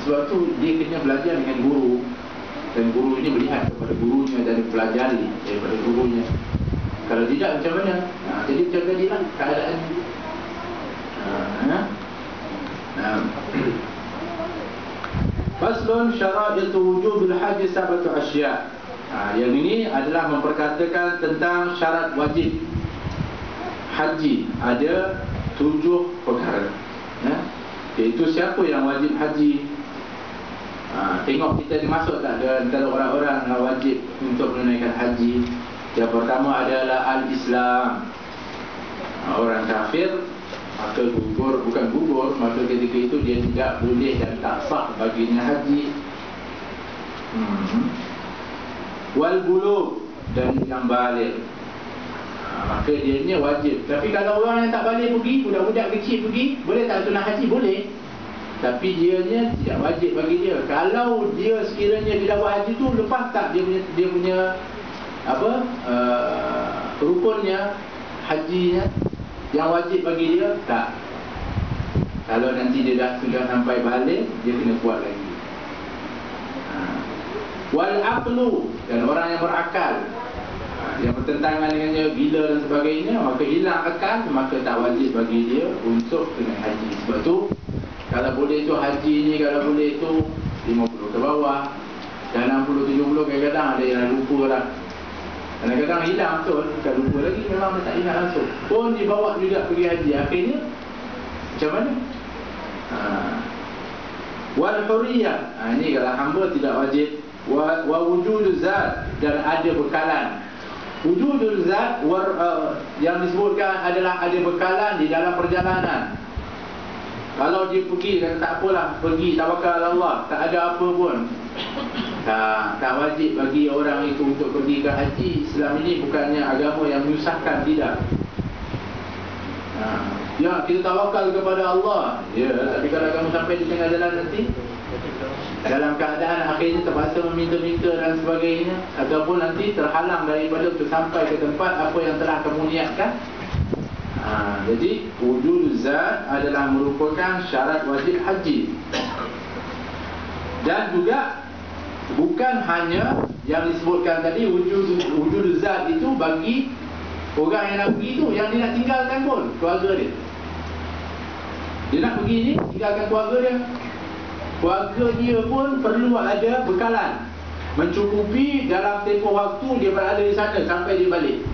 Sebab tu dia kena belajar dengan guru, dan guru ini melihat kepada gurunya dan pelajari daripada gurunya. Kalau tidak macam mana? Jadi macam tadilah keadaan. Faslun syaraitu wujubil haji sabatu asya'. Yang ini adalah memperkatakan tentang syarat wajib haji. Ada 7 perkara, iaitu siapa yang wajib haji. Tengok kita dimasuk tak antara orang-orang yang wajib untuk menunaikan haji. Yang pertama adalah al-Islam. Orang kafir maka gugur, bukan gugur, maka ketika itu dia tidak boleh dan tak sah baginya haji. Wal bulugh, dan yang baligh, maka dia ni wajib. Tapi kalau orang yang tak baligh pergi, budak-budak kecil pergi, boleh tak tunai haji? Boleh. Tapi dia ni tidak wajib bagi dia. Kalau dia sekiranya dia dah buat haji tu, lepas tak dia punya apa, rukunnya, hajinya yang wajib bagi dia? Tak. Kalau nanti dia sudah sampai balik, dia kena buat lagi. Wal aqlu, dan orang yang berakal, yang bertentangan dengannya, gila dan sebagainya, maka hilang akal, maka tak wajib bagi dia untuk kena haji. Sebab tu kalau boleh tu haji ni, kalau boleh tu 50 ke bawah, dan 60-70 kadang-kadang ada yang lupa dah. Kadang-kadang hilang betul, bukan lupa lagi, memang dia tak ingat langsung, pun dibawa juga pergi haji. Akhirnya macam mana? Wal huriyah, ini kalau hamba tidak wajib. Wa wujudul zat, dan ada bekalan. Wujudul zat yang disebutkan adalah ada bekalan di dalam perjalanan. Kalau dia pergi, kata tak apalah, pergi tawakal Allah, tak ada apa pun, tak wajib bagi orang itu untuk pergi ke haji. Islam ini bukannya agama yang menyusahkan, tidak. Ya, kita tawakal kepada Allah, ya, tapi kalau kamu sampai di tengah jalan nanti dalam keadaan akhirnya terpaksa meminta-minta dan sebagainya, ataupun nanti terhalang daripada untuk sampai ke tempat apa yang telah kamu niatkan. Jadi wujud zat adalah merupakan syarat wajib haji. Dan juga bukan hanya yang disebutkan tadi, wujud zat itu bagi orang yang nak pergi itu, yang dia nak tinggalkan pun keluarga dia. Dia nak pergi ni, tinggalkan keluarga dia. Keluarga dia pun perlu ada bekalan, mencukupi dalam tempoh waktu dia berada di sana sampai dia balik.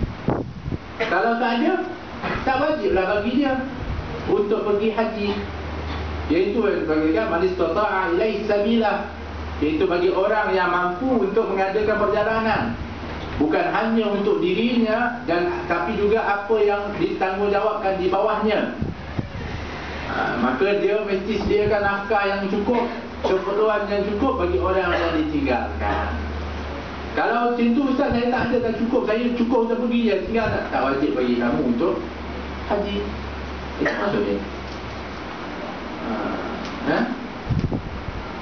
Kalau tak ada, tak wajiblah bagi dia untuk pergi haji. Iaitu bagaimana man istata'a ilaihi sabila, iaitu bagi orang yang mampu untuk mengadakan perjalanan, bukan hanya untuk dirinya, dan tapi juga apa yang ditanggungjawabkan di bawahnya. Maka dia mesti sediakan nafkah yang cukup, keperluan yang cukup bagi orang yang ditinggalkan. Kalau macam tu, ustaz, saya tak ada, tak cukup, saya cukup untuk pergi je, tinggal tak wajib bagi kamu untuk haji. Itu maksudnya.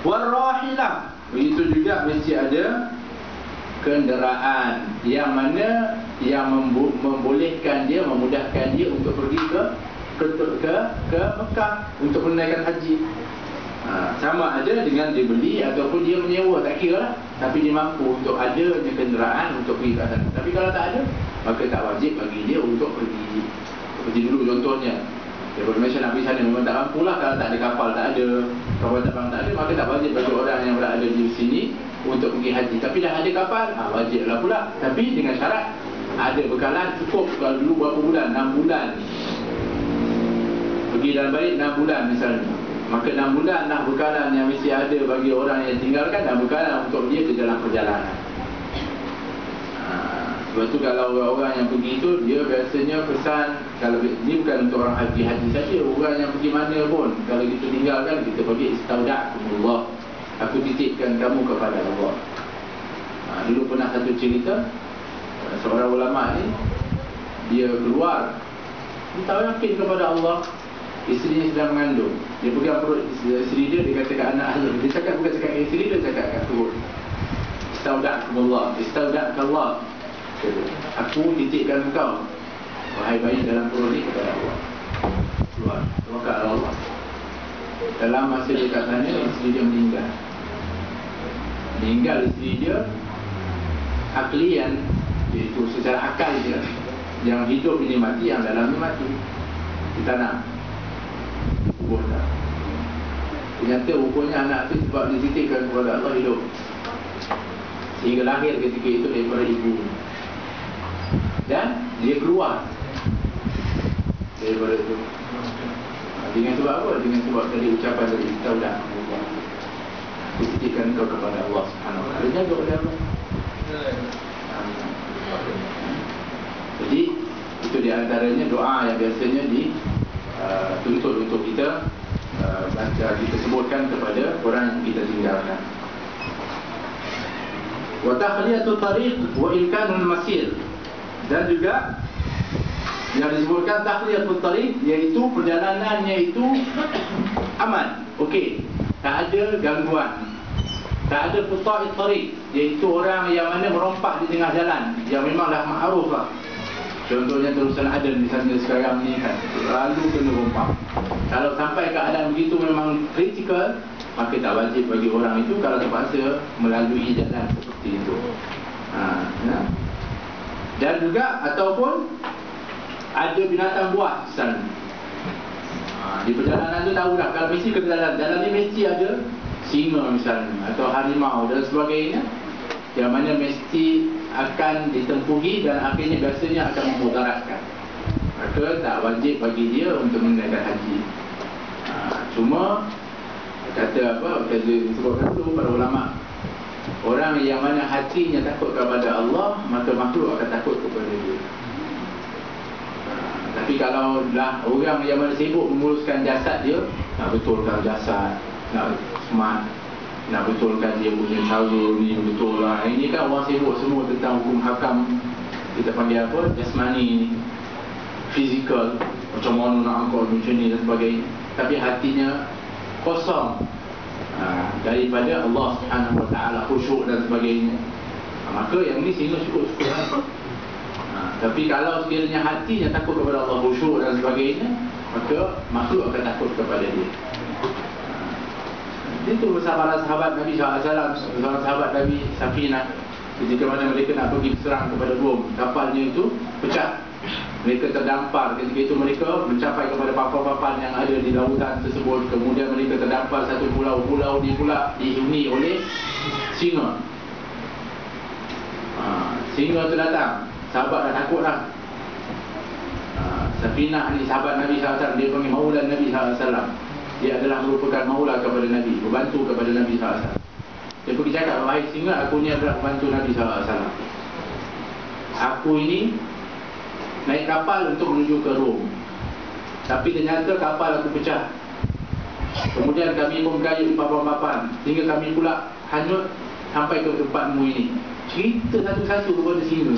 Warrahilah, begitu juga mesti ada kenderaan yang mana yang membolehkan dia, memudahkan dia untuk pergi ke Mekah untuk menunaikan haji. Sama ada dengan dia beli ataupun dia menyewa, tak kira lah, tapi dia mampu untuk adanya kenderaan untuk pergi ke sana. Tapi kalau tak ada, maka tak wajib bagi dia untuk pergi. Seperti dulu contohnya, daripada Malaysia nak pergi sana, memang tak mampu lah. Kalau tak ada kapal, tak ada kapal terbang, tak ada, maka tak wajib bagi orang yang berada di sini untuk pergi haji. Tapi dah ada kapal, wajiblah pula, tapi dengan syarat ada bekalan cukup. Kalau dulu berapa bulan? 6 bulan pergi dan balik, 6 bulan misalnya, maka 6 bulan lah bekalan yang mesti ada bagi orang yang tinggalkan, dan bekalan untuk dia di dalam perjalanan. Sebab tu kalau orang yang pergi itu, dia biasanya pesan, kalau ini bukan untuk orang haji-haji saja, orang yang pergi mana pun, kalau kita tinggalkan, kita bagi istauda'akumullah, aku titipkan kamu kepada Allah. Dulu pernah satu cerita, seorang ulama ni, dia keluar, dia tak yakin kepada Allah. Isteri sedang mengandung, dia pegang perut isteri dia, dia kata kat anak dia, dia cakap, bukan cakap kat isteri dia, cakap kat perut, istauda'akumullah, istauda'akallah, aku titipkan engkau, wahai bayi dalam perut ni, kepada Allah. Keluar, tawakal Allah. dalam masa dekat sana isteri dia meninggal. Isteri dia aklian, iaitu secara akal dia. Yang hidup ini mati, yang dalam ini mati. Kita nak kubur tak. Ternyata rupanya anak tu sebab dititipkan kepada Allah hidup, sehingga lahir ketika itu daripada ibu, dan dia keluar daripada itu. Dengan sebab apa? Dengan sebab tadi ucapan dari kita sudah dititipkan kau kepada Allah Subhanahu Wa Taala. Jaga oleh Allah. Jadi itu di antaranya doa yang biasanya dituntut untuk kita baca, kita sebutkan kepada orang yang kita tinggalkan. Wa takhliyatul tariq wa imkanul masir, dan juga yang disebutkan takhliyatul tariq, iaitu perjalanannya itu aman, okey, tak ada gangguan, tak ada quta'it tariq, iaitu orang yang mana merompak di tengah jalan, yang memanglah ma'ruf lah. Contohnya terusan ada di sana sekarang ni kan, lalu kena rompak. Kalau sampai keadaan begitu memang kritikal, maka tak wajib bagi orang itu kalau terpaksa melalui jalan seperti itu. Dan juga ataupun ada binatang buas misalnya. Di perjalanan tu tahu dah, kalau mesti ke jalan ni mesti ada singa misalnya, atau harimau dan sebagainya, yang mana mesti akan ditempuhi dan akhirnya biasanya akan memudaratkan. Maka tak wajib bagi dia untuk menunaikan haji. Cuma kata apa, kata disebutkan dulu para ulama, orang yang mana hatinya takut kepada Allah, maka makhluk akan takut kepada dia. Tapi kalau lah orang yang mana sibuk menguruskan jasad dia, nak betulkan jasad, nak smart, nak betulkan dia punya cara ni betul lah. Ini kan orang sibuk semua tentang hukum hakam, kita panggil apa, jasmani ni, fizikal, macam mana nak angkut macam ni dan sebagainya. Tapi hatinya kosong daripada Allah Subhanahu Wa Taala, khusyuk dan sebagainya. Maka yang ni sehingga cukup-cukup. Tapi kalau sekiranya hatinya takut kepada Allah, khusyuk dan sebagainya, maka makhluk akan takut kepada dia. Itu sahabat-sahabat Nabi SAW, sahabat Nabi Safinah, ketika mana mereka nak pergi serang kepada Rom, kapalnya itu pecah, mereka terdampar. Ketika itu mereka mencapai kepada papan-papan yang ada di lautan tersebut. Kemudian mereka terdampar satu pulau. Pulau ni pula dihuni oleh singa. Singa tu datang, sahabat dah takut dah. Safinah ni sahabat Nabi SAW, dia panggil Maula Nabi SAW. Dia adalah merupakan maula kepada Nabi, membantu kepada Nabi SAW. Dia pergi cakap, wahai singa, aku ni adalah pembantu Nabi SAW. Aku ini naik kapal untuk menuju ke Rom, tapi ternyata kapal aku pecah. Kemudian kami pun bergayut di papan-papan, sehingga kami pula hanyut sampai ke tempatmu ini. Cerita satu-satu kepada singa.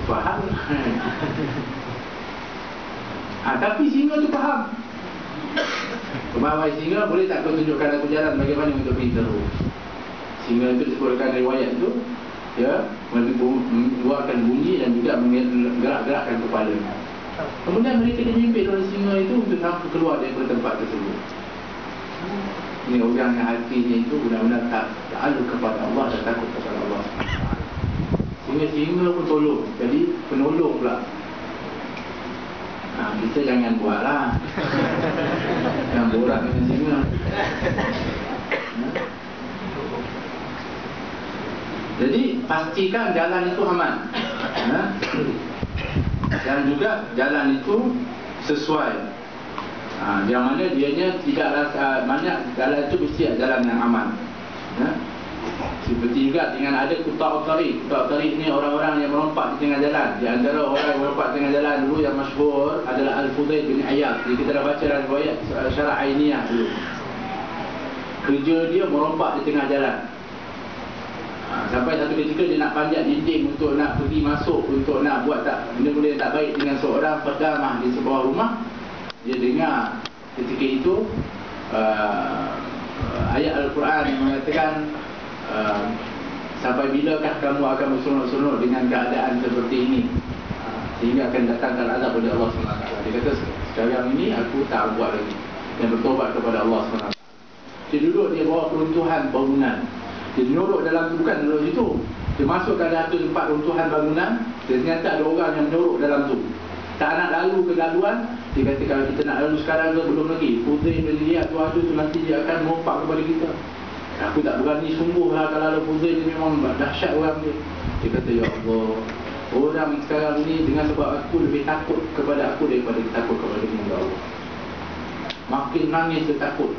Faham? Tapi singa tu faham. Wahai singa, boleh tak kau tunjukkan aku jalan bagaimana untuk pergi ke Rom? Singa itu disebutkan riwayat itu, ya, mengeluarkan bunyi dan juga menggerak-gerakkan kepala. Kemudian mereka dipimpin oleh singa itu untuk sampai keluar dari tempat tersebut. Ini orang yang hatinya itu benar-benar takluk kepada Allah dan takut kepada Allah. Singa-singa pun tolong, jadi penolong pula. Kita jangan buatlah. Jangan borak dengan singa. Jadi pastikan jalan itu aman, dan juga jalan itu sesuai, yang mana dianya tidak rasa banyak. Jalan itu mesti jalan yang aman. Seperti juga dengan ada quta'ut tariq. Quta'ut tariq ni orang-orang yang merompak di tengah jalan. Di antara orang yang merompak di tengah jalan dulu yang masyhur adalah Al-Fudail bin Iyad. Jadi kita dah baca dalam riwayat Syarah Ainiyah dulu. Kerja dia merompak di tengah jalan. Sampai satu ketika dia nak panjat dinding untuk nak pergi masuk, untuk nak buat benda-benda yang tak baik dengan seorang perdamah di sebuah rumah. Dia dengar ketika itu ayat Al-Quran yang mengatakan, sampai bilakah kamu akan bersunuk-sunuk dengan keadaan seperti ini, sehingga akan datangkan azab oleh Allah SWT. Dia kata, sekarang ini aku tak buat lagi. dan bertobat kepada Allah SWT. Dia duduk, dia bawa peruntuhan bangunan. Dia duduk dalam tu, bukan duduk situ. Dia masuk ke dalam tempat runtuhan bangunan. Dia ternyata ada orang yang menyorok dalam tu. Tak nak lalu ke laluan. Dia kata kalau kita nak lalu sekarang ke belum lagi. Fudail dia lihat tu ada tu, nanti dia akan mempak kepada kita. Aku tak berani sungguh lah kalau Fudail dia memang dahsyat orang dia. Dia kata, ya Allah, orang sekarang ni dengan sebab aku lebih takut kepada aku daripada takut kepada Allah. Makin nangis dia takut.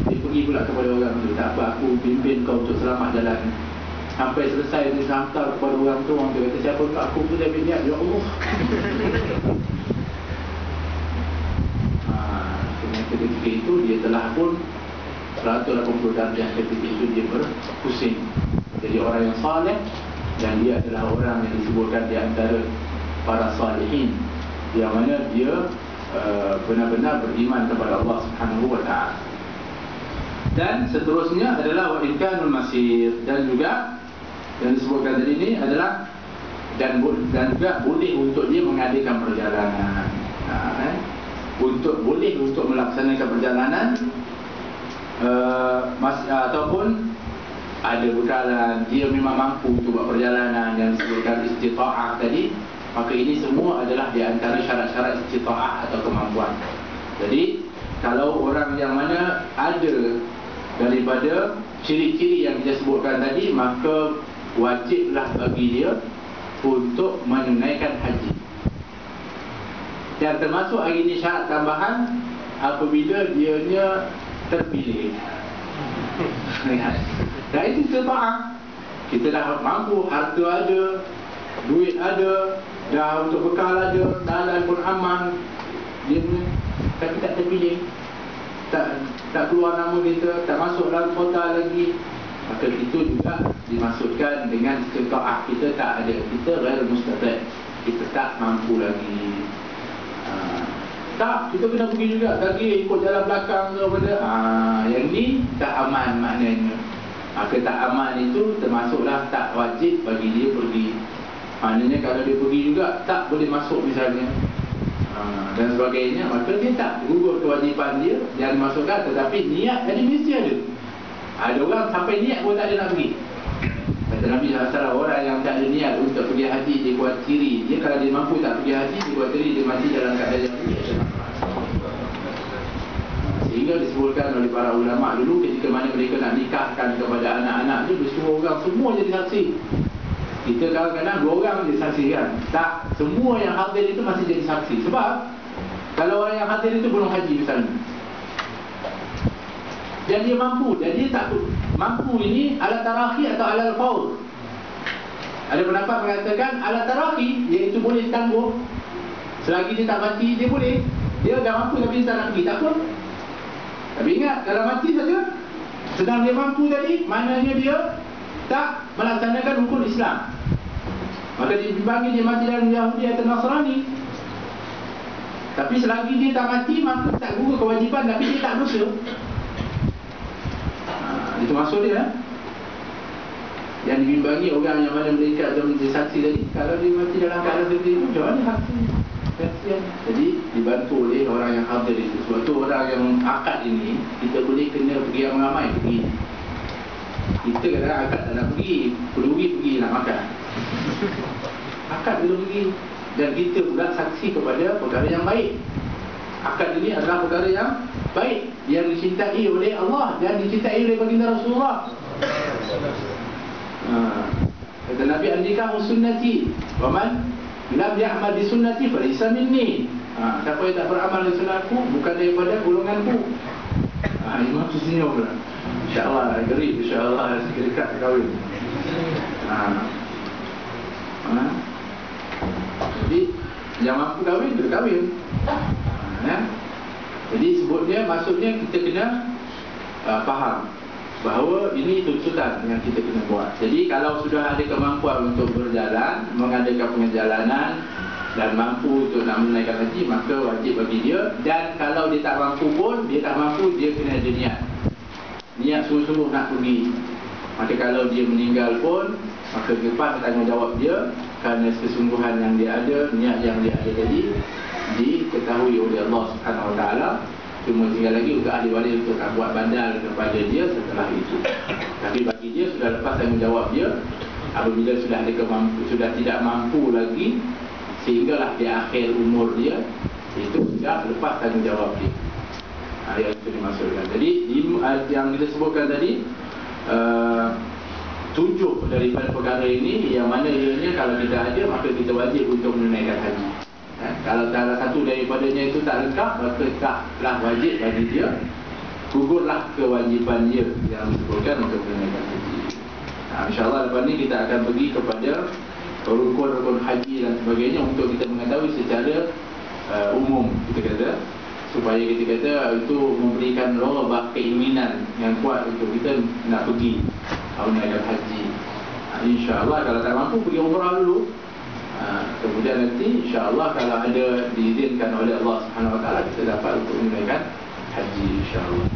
Dia pergi pula kepada orang tu, tak apa, aku pimpin kau untuk selamat jalan. Sampai selesai dia hantar kepada orang tu. Orang tu kata, siapa kat aku tu dia niat, ya Allah. Ketika itu dia telah pun 180 darjah. Ketika itu dia berpusing. Jadi orang yang saleh, dan dia adalah orang yang disebutkan di antara para salihin, yang mana dia benar-benar beriman kepada Allah Subhanahu wa ta'ala. Dan seterusnya adalah wa imkanul masir, dan juga yang disebutkan tadi ini adalah dan juga boleh untuk dia mengadakan perjalanan. Boleh untuk melaksanakan perjalanan, ataupun ada bekalan, dia memang mampu untuk buat perjalanan yang disebutkan istita'ah tadi. Maka ini semua adalah di antara syarat-syarat istita'ah atau kemampuan. Jadi kalau orang yang mana ada daripada ciri-ciri yang dia sebutkan tadi, maka wajiblah bagi dia untuk menunaikan haji. Dan termasuk hari ini syarat tambahan apabila dianya terpilih. Dan itu istita'ah. Kita dah mampu, harta ada, duit ada, dah untuk bekal ada, jalan pun aman, dia punya, tapi tak terpilih, tak keluar nama kita, tak masuk dalam kota lagi. Maka itu juga dimasukkan dengan istita'ah. Kita tak ada, kita ghair mustati', kita tak mampu lagi. Tak, kita kena pergi juga kaki, ikut jalan belakang ke benda. Yang ni tak aman maknanya. Maka tak aman itu termasuklah tak wajib bagi dia pergi. Maknanya kalau dia pergi juga tak boleh masuk misalnya, dan sebagainya, maka dia tak gugur kewajipan dia yang dimasukkan. Tetapi niat tadi mesti ada. Ada orang sampai niat pun tak ada nak pergi. Kata Nabi SAW, orang yang tak ada niat untuk pergi haji, dia buat ciri dia, kalau dia mampu tak pergi haji, dia buat ciri dia mati dalam keadaan yang pergi. Sehingga disebutkan oleh para ulama dulu, ketika mana mereka nak nikahkan kepada anak-anak dia, bersuruh orang semua jadi saksi. Kita kadang-kadang 2 orang jadi saksi kan. Tak, semua yang hadir itu masih jadi saksi. Sebab kalau orang yang hadir itu belum haji misalnya, dan dia mampu, dan dia tak mampu, ini ala tarakhi atau ala al-fawr. Ada pendapat mengatakan ala tarakhi, iaitu boleh tangguh. Selagi dia tak mati, dia boleh. Dia dah mampu tapi dia tak nak pergi, tak apa. Tapi ingat, kalau mati saja, sedang dia mampu tadi, maknanya dia tak melaksanakan rukun Islam. Maka dibagi dia mati dalam Yahudi atau Nasrani. Tapi selagi dia tak mati, maka tak gugur kewajipan, tapi dia tak dosa. Itu maksud dia. Yang dibimbangi orang yang mana mereka ada menjadi saksi tadi, kalau dia mati dalam keadaan seperti itu, macam mana saksi? Jadi dibantu oleh orang yang hadir itu. Sebab tu orang yang akad ini, kita boleh kena pergi yang ramai pergi. Kita kadang akad tak nak pergi, pergi nak makan. Akad belum pergi. Dan kita pula saksi kepada perkara yang baik. Akad ini adalah perkara yang baik, yang dicintai oleh Allah dan dicintai oleh baginda Rasulullah. Kata Nabi, an-nikah sunnati, wa man lam ya'mal bi sunnati fa laysa minni. Siapa yang tak beramal dengan sunnahku bukan daripada golonganku. Imam tu senyum pula. InsyaAllah, gerib insyaAllah dekat kahwin. Jadi yang mampu kahwin, dia kahwin. Jadi sebutnya, maksudnya kita kena faham bahawa ini tuntutan yang kita kena buat. Jadi kalau sudah ada kemampuan untuk berjalan, mengadakan perjalanan dan mampu untuk nak menunaikan haji, maka wajib bagi dia. Dan kalau dia tak mampu pun, dia kena ada niat. Niat sungguh-sungguh nak pergi. Maka kalau dia meninggal pun, maka lepas tanggungjawab dia, kerana kesungguhan yang dia ada, niat yang dia ada tadi diketahui oleh Allah Subhanahu Wa Taala, Cuma tinggal lagi untuk ahli waris untuk buat bandal kepada dia setelah itu. Tapi bagi dia sudah lepas tanggungjawab dia. Apabila sudah tidak mampu lagi, sehinggalah di akhir umur dia, itu sudah lepas tanggungjawab dia. Yang itu dimaksudkan. Jadi yang kita sebutkan tadi, 7 daripada perkara ini, yang mana ianya kalau kita ada, maka kita wajib untuk menunaikan haji. Kalau salah satu daripadanya itu tak lengkap, maka taklah wajib bagi dia, gugurlah kewajiban dia yang disebutkan untuk menunaikan haji. InsyaAllah lepas ni kita akan pergi kepada rukun-rukun haji dan sebagainya untuk kita mengetahui secara umum, kita kata, supaya kita kata itu memberikan roh keinginan yang kuat untuk kita nak pergi menunaikan haji. InsyaAllah kalau tak mampu pergi umrah dulu, kemudian nanti insyaAllah kalau ada diizinkan oleh Allah Subhanahu Wa Taala, kita dapat untuk menunaikan haji insyaAllah.